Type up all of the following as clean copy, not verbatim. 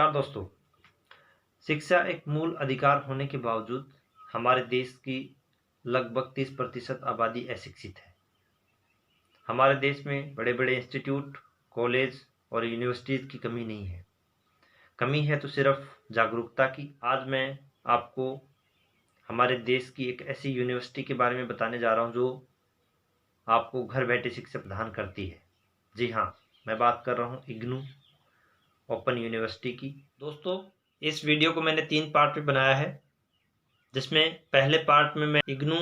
नमस्कार दोस्तों। शिक्षा एक मूल अधिकार होने के बावजूद हमारे देश की लगभग 30% आबादी अशिक्षित है। हमारे देश में बड़े बड़े इंस्टीट्यूट, कॉलेज और यूनिवर्सिटीज़ की कमी नहीं है। कमी है तो सिर्फ जागरूकता की। आज मैं आपको हमारे देश की एक ऐसी यूनिवर्सिटी के बारे में बताने जा रहा हूँ जो आपको घर बैठे शिक्षा प्रदान करती है। जी हाँ, मैं बात कर रहा हूँ इग्नू ओपन यूनिवर्सिटी की। दोस्तों, इस वीडियो को मैंने 3 पार्ट में बनाया है, जिसमें पहले पार्ट में मैं इग्नू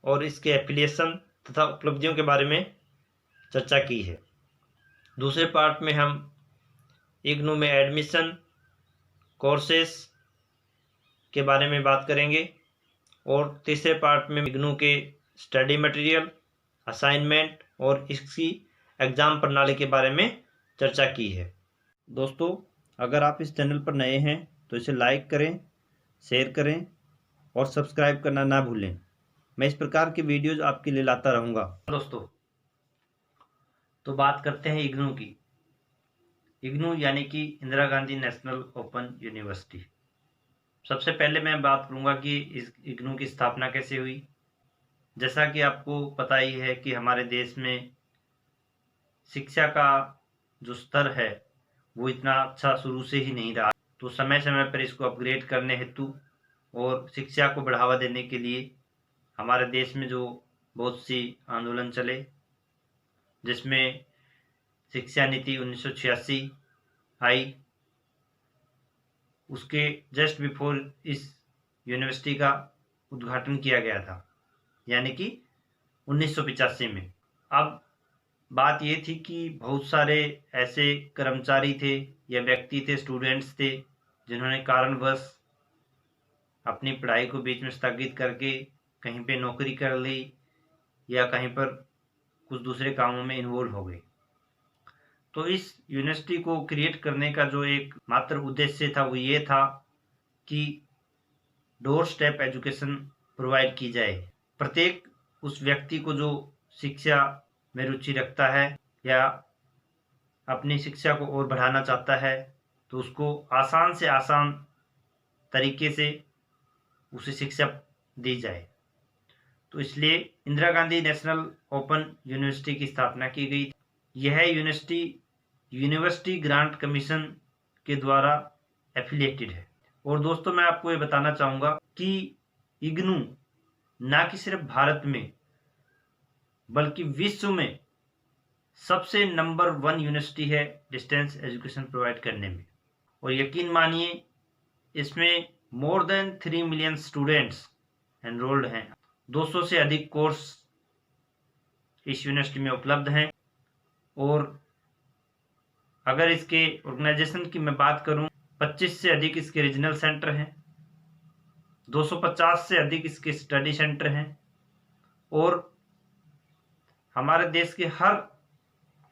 और इसके एफिलिएशन तथा उपलब्धियों के बारे में चर्चा की है। दूसरे पार्ट में हम इग्नू में एडमिशन, कोर्सेस के बारे में बात करेंगे और तीसरे पार्ट में इग्नू के स्टडी मटेरियल, असाइनमेंट और इसकी एग्ज़ाम प्रणाली के बारे में चर्चा की है। दोस्तों, अगर आप इस चैनल पर नए हैं तो इसे लाइक करें, शेयर करें और सब्सक्राइब करना ना भूलें। मैं इस प्रकार की वीडियोज आपके लिए लाता रहूँगा। दोस्तों, तो बात करते हैं इग्नू की। इग्नू यानी कि Indira Gandhi national open university. सबसे पहले मैं बात करूँगा कि इस इग्नू की स्थापना कैसे हुई। जैसा कि आपको पता ही है कि हमारे देश में शिक्षा का जो स्तर है वो इतना अच्छा शुरू से ही नहीं रहा, तो समय समय पर इसको अपग्रेड करने हेतु और शिक्षा को बढ़ावा देने के लिए हमारे देश में जो बहुत सी आंदोलन चले, जिसमें शिक्षा नीति 1986 आई। उसके जस्ट बिफोर इस यूनिवर्सिटी का उद्घाटन किया गया था, यानी कि 1985 में। अब बात ये थी कि बहुत सारे ऐसे कर्मचारी थे या व्यक्ति थे, स्टूडेंट्स थे, जिन्होंने कारणवश अपनी पढ़ाई को बीच में स्थगित करके कहीं पे नौकरी कर ली या कहीं पर कुछ दूसरे कामों में इन्वॉल्व हो गए। तो इस यूनिवर्सिटी को क्रिएट करने का जो एक मात्र उद्देश्य था वो ये था कि डोर स्टेप एजुकेशन प्रोवाइड की जाए। प्रत्येक उस व्यक्ति को जो शिक्षा में रुचि रखता है या अपनी शिक्षा को और बढ़ाना चाहता है, तो उसको आसान से आसान तरीके से उसे शिक्षा दी जाए। तो इसलिए Indira Gandhi national open university की स्थापना की गई। यह यूनिवर्सिटी ग्रांट कमीशन के द्वारा एफिलिएटेड है। और दोस्तों, मैं आपको ये बताना चाहूँगा कि इग्नू ना कि सिर्फ भारत में बल्कि विश्व में सबसे नंबर 1 यूनिवर्सिटी है डिस्टेंस एजुकेशन प्रोवाइड करने में। और यकीन मानिए, इसमें more than 3 million students enrolled हैं। 200 से अधिक कोर्स इस यूनिवर्सिटी में उपलब्ध हैं। और अगर इसके ऑर्गेनाइजेशन की मैं बात करूं, 25 से अधिक इसके रीजनल सेंटर हैं, 250 से अधिक इसके स्टडी सेंटर हैं और हमारे देश के हर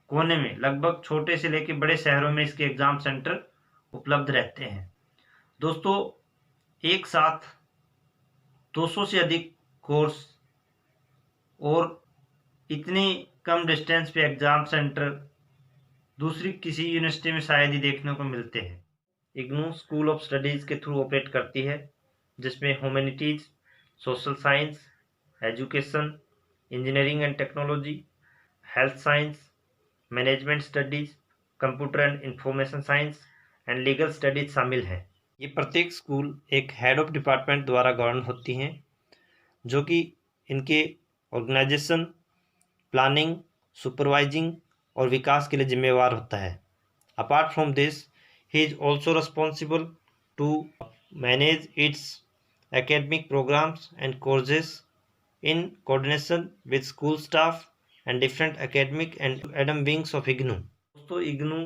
कोने में लगभग छोटे से लेकर बड़े शहरों में इसके एग्जाम सेंटर उपलब्ध रहते हैं। दोस्तों, एक साथ 200 से अधिक कोर्स और इतनी कम डिस्टेंस पे एग्जाम सेंटर दूसरी किसी यूनिवर्सिटी में शायद ही देखने को मिलते हैं। इग्नू स्कूल ऑफ स्टडीज़ के थ्रू ऑपरेट करती है, जिसमें humanities, social science, education, engineering and technology, health science, management studies, computer and information science and legal studies शामिल हैं। ये प्रत्येक स्कूल एक हेड ऑफ डिपार्टमेंट द्वारा गवर्न होती हैं, जो कि इनके ऑर्गेनाइजेशन, प्लानिंग, सुपरवाइजिंग और विकास के लिए जिम्मेवार होता है। Apart from this, he is also responsible to manage its academic programs and courses in coordination with school staff and different academic and academic wings of IGNU। दोस्तों, इग्नू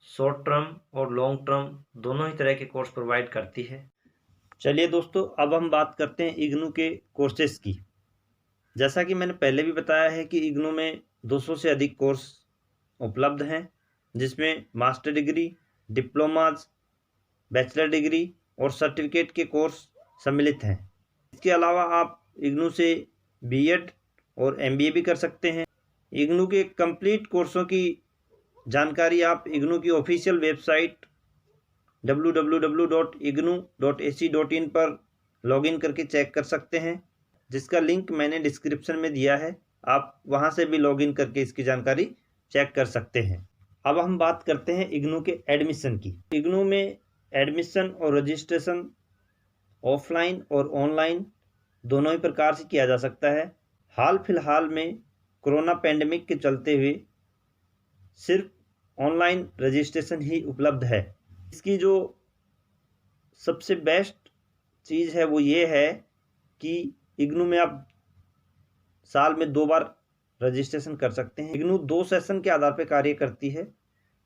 शॉर्ट टर्म और long term दोनों ही तरह के course provide करती है। चलिए दोस्तों, अब हम बात करते हैं इग्नू के कोर्सेज की। जैसा कि मैंने पहले भी बताया है कि इग्नू में 200 से अधिक कोर्स उपलब्ध हैं, जिसमें master degree, diplomas, bachelor degree और सर्टिफिकेट के कोर्स सम्मिलित हैं। इसके अलावा आप इग्नू से बीएड और एमबीए भी कर सकते हैं। इग्नू के कंप्लीट कोर्सों की जानकारी आप इग्नू की ऑफिशियल वेबसाइट www.ignu.ac.in पर लॉगिन करके चेक कर सकते हैं, जिसका लिंक मैंने डिस्क्रिप्शन में दिया है। आप वहां से भी लॉगिन करके इसकी जानकारी चेक कर सकते हैं। अब हम बात करते हैं इग्नू के एडमिशन की। इग्नू में एडमिशन और रजिस्ट्रेशन ऑफलाइन और ऑनलाइन दोनों ही प्रकार से किया जा सकता है। हाल फिलहाल में कोरोना पैंडेमिक के चलते हुए सिर्फ ऑनलाइन रजिस्ट्रेशन ही उपलब्ध है। इसकी जो सबसे बेस्ट चीज़ है वो ये है कि इग्नू में आप साल में 2 बार रजिस्ट्रेशन कर सकते हैं। इग्नू 2 सेशन के आधार पर कार्य करती है,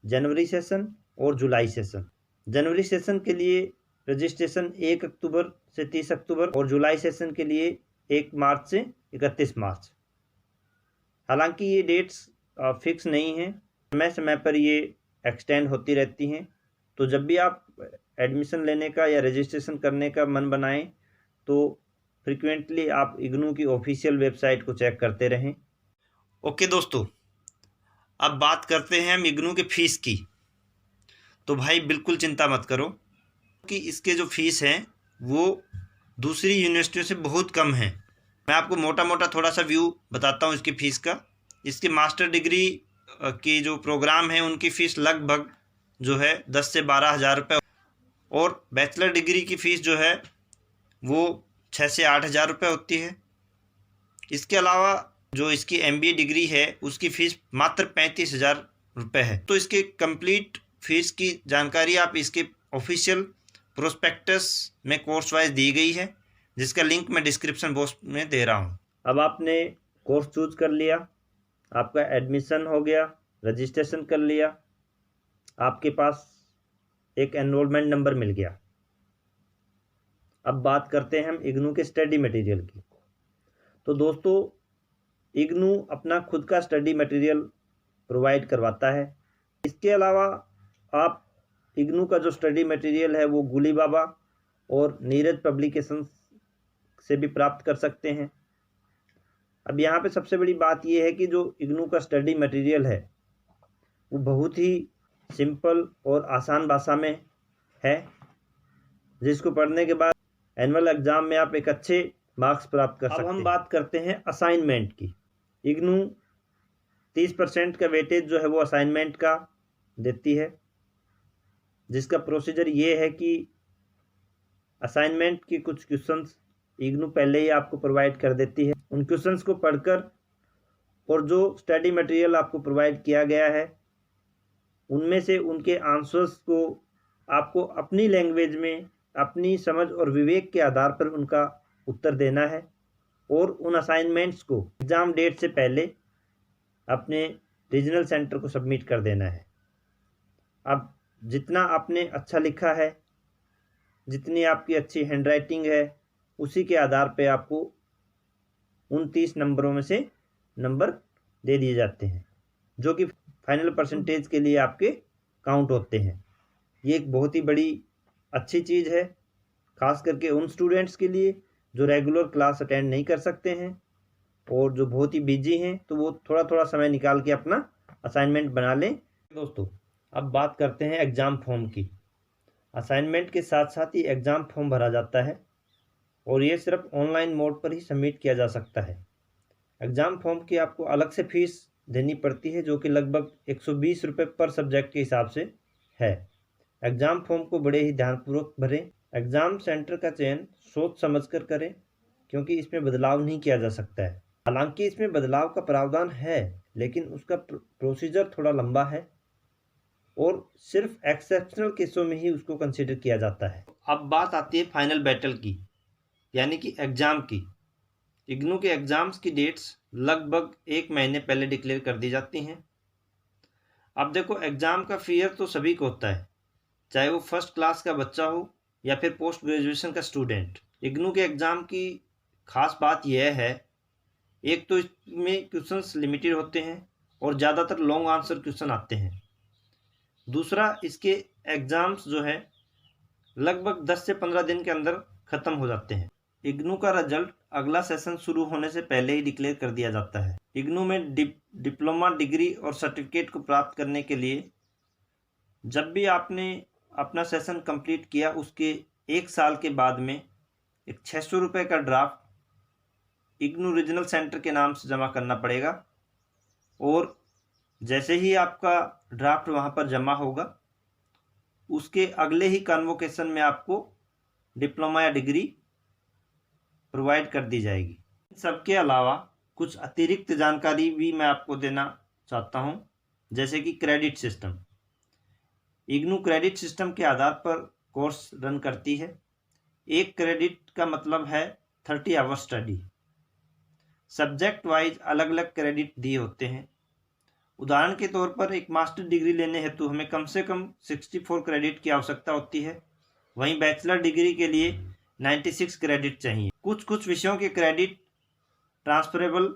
जनवरी सेशन और जुलाई सेशन। जनवरी सेशन के लिए रजिस्ट्रेशन 1 अक्टूबर से 30 अक्टूबर और जुलाई सेशन के लिए 1 मार्च से 31 मार्च। हालांकि ये डेट्स फिक्स नहीं हैं, समय समय पर ये एक्सटेंड होती रहती हैं। तो जब भी आप एडमिशन लेने का या रजिस्ट्रेशन करने का मन बनाएं तो फ्रिक्वेंटली आप इग्नू की ऑफिशियल वेबसाइट को चेक करते रहें। ओके दोस्तों, अब बात करते हैं हम इग्नू के फ़ीस की। तो भाई बिल्कुल चिंता मत करो कि इसके जो फ़ीस हैं वो दूसरी यूनिवर्सिटियों से बहुत कम हैं। मैं आपको मोटा मोटा थोड़ा सा व्यू बताता हूँ इसकी फ़ीस का। इसके मास्टर डिग्री की जो प्रोग्राम है उनकी फ़ीस लगभग जो है 10 से 12 हज़ार रुपये, और बैचलर डिग्री की फ़ीस जो है वो 6 से 8 हज़ार रुपये होती है। इसके अलावा जो इसकी MBA डिग्री है उसकी फ़ीस मात्र 35 हज़ार रुपये है। तो इसके कंप्लीट फ़ीस की जानकारी आप इसके ऑफिशियल प्रोस्पेक्टस में कोर्स वाइज दी गई है, जिसका लिंक मैं डिस्क्रिप्शन बॉक्स में दे रहा हूँ। अब आपने कोर्स चूज कर लिया, आपका एडमिशन हो गया, रजिस्ट्रेशन कर लिया, आपके पास एक एनरोलमेंट नंबर मिल गया। अब बात करते हैं हम इग्नू के स्टडी मटेरियल की। तो दोस्तों, इग्नू अपना खुद का स्टडी मटेरियल प्रोवाइड करवाता है। इसके अलावा आप इग्नू का जो स्टडी मटेरियल है वो गुली बाबा और नीरज पब्लिकेशंस से भी प्राप्त कर सकते हैं। अब यहाँ पे सबसे बड़ी बात ये है कि जो इग्नू का स्टडी मटेरियल है वो बहुत ही सिंपल और आसान भाषा में है, जिसको पढ़ने के बाद एनुअल एग्ज़ाम में आप एक अच्छे मार्क्स प्राप्त कर सकते हैं। अब हम बात करते हैं असाइनमेंट की। इग्नू 30% का वेटेज जो है वो असाइनमेंट का देती है, जिसका प्रोसीजर ये है कि असाइनमेंट के कुछ क्वेश्चंस इग्नू पहले ही आपको प्रोवाइड कर देती है। उन क्वेश्चंस को पढ़कर और जो स्टडी मटेरियल आपको प्रोवाइड किया गया है उनमें से उनके आंसर्स को आपको अपनी लैंग्वेज में अपनी समझ और विवेक के आधार पर उनका उत्तर देना है, और उन असाइनमेंट्स को एग्ज़ाम डेट से पहले अपने रीजनल सेंटर को सबमिट कर देना है। अब जितना आपने अच्छा लिखा है, जितनी आपकी अच्छी हैंडराइटिंग है, उसी के आधार पे आपको 29 नंबरों में से नंबर दे दिए जाते हैं, जो कि फाइनल परसेंटेज के लिए आपके काउंट होते हैं। ये एक बहुत ही बड़ी अच्छी चीज़ है, खास करके उन स्टूडेंट्स के लिए जो रेगुलर क्लास अटेंड नहीं कर सकते हैं और जो बहुत ही बिजी हैं, तो वो थोड़ा थोड़ा समय निकाल के अपना असाइनमेंट बना लें। दोस्तों, अब बात करते हैं एग्ज़ाम फॉर्म की। असाइनमेंट के साथ साथ ही एग्ज़ाम फॉर्म भरा जाता है और ये सिर्फ ऑनलाइन मोड पर ही सबमिट किया जा सकता है। एग्ज़ाम फॉर्म की आपको अलग से फ़ीस देनी पड़ती है, जो कि लगभग 120 रुपये पर सब्जेक्ट के हिसाब से है। एग्ज़ाम फॉर्म को बड़े ही ध्यानपूर्वक भरें। एग्ज़ाम सेंटर का चयन सोच समझकर करें, क्योंकि इसमें बदलाव नहीं किया जा सकता है। हालांकि इसमें बदलाव का प्रावधान है, लेकिन उसका प्रोसीजर थोड़ा लंबा है और सिर्फ एक्सेप्शनल केसों में ही उसको कंसिडर किया जाता है। अब बात आती है फाइनल बैटल की, यानी कि एग्ज़ाम की। इग्नू के एग्ज़ाम्स की डेट्स लगभग 1 महीने पहले डिक्लेयर कर दी जाती हैं। अब देखो, एग्ज़ाम का फियर तो सभी को होता है, चाहे वो फर्स्ट क्लास का बच्चा हो या फिर पोस्ट ग्रेजुएशन का स्टूडेंट। इग्नू के एग्ज़ाम की ख़ास बात यह है, एक तो इसमें क्वेश्चंस लिमिटेड होते हैं और ज़्यादातर लॉन्ग आंसर क्वेश्चन आते हैं। दूसरा, इसके एग्ज़ाम्स जो है लगभग 10 से 15 दिन के अंदर ख़त्म हो जाते हैं। इग्नू का रिजल्ट अगला सेशन शुरू होने से पहले ही डिक्लेयर कर दिया जाता है। इग्नू में डिप्लोमा डिग्री और सर्टिफिकेट को प्राप्त करने के लिए जब भी आपने अपना सेशन कंप्लीट किया उसके 1 साल के बाद में एक 600 रुपये का ड्राफ्ट इग्नू रीजनल सेंटर के नाम से जमा करना पड़ेगा। और जैसे ही आपका ड्राफ्ट वहाँ पर जमा होगा उसके अगले ही कन्वोकेशन में आपको डिप्लोमा या डिग्री प्रोवाइड कर दी जाएगी। सबके अलावा कुछ अतिरिक्त जानकारी भी मैं आपको देना चाहता हूँ, जैसे कि credit system. IGNOU credit system के आधार पर कोर्स रन करती है। एक क्रेडिट का मतलब है 30 आवर्स स्टडी। सब्जेक्ट वाइज अलग अलग क्रेडिट दिए होते हैं। उदाहरण के तौर पर एक मास्टर डिग्री लेने हेतु हमें कम से कम 64 क्रेडिट की आवश्यकता होती है। वहीं बैचलर डिग्री के लिए 96 क्रेडिट चाहिए। कुछ विषयों के क्रेडिट ट्रांसफरेबल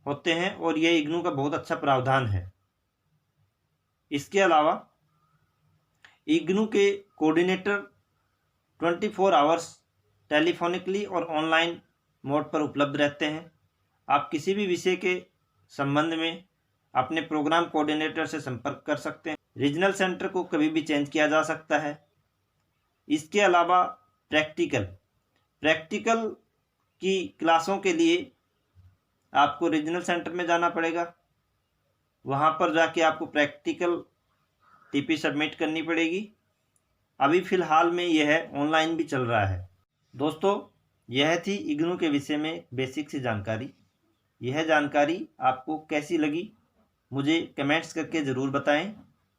होते हैं और यह इग्नू का बहुत अच्छा प्रावधान है। इसके अलावा इग्नू के कोऑर्डिनेटर 24 आवर्स टेलीफोनिकली और ऑनलाइन मोड पर उपलब्ध रहते हैं। आप किसी भी विषय के संबंध में अपने प्रोग्राम कोऑर्डिनेटर से संपर्क कर सकते हैं। रीजनल सेंटर को कभी भी चेंज किया जा सकता है। इसके अलावा प्रैक्टिकल की क्लासों के लिए आपको रीजनल सेंटर में जाना पड़ेगा। वहाँ पर जाके आपको प्रैक्टिकल टीपी सबमिट करनी पड़ेगी। अभी फ़िलहाल में यह ऑनलाइन भी चल रहा है। दोस्तों, यह थी इग्नू के विषय में बेसिक सी जानकारी। यह जानकारी आपको कैसी लगी मुझे कमेंट्स करके ज़रूर बताएं।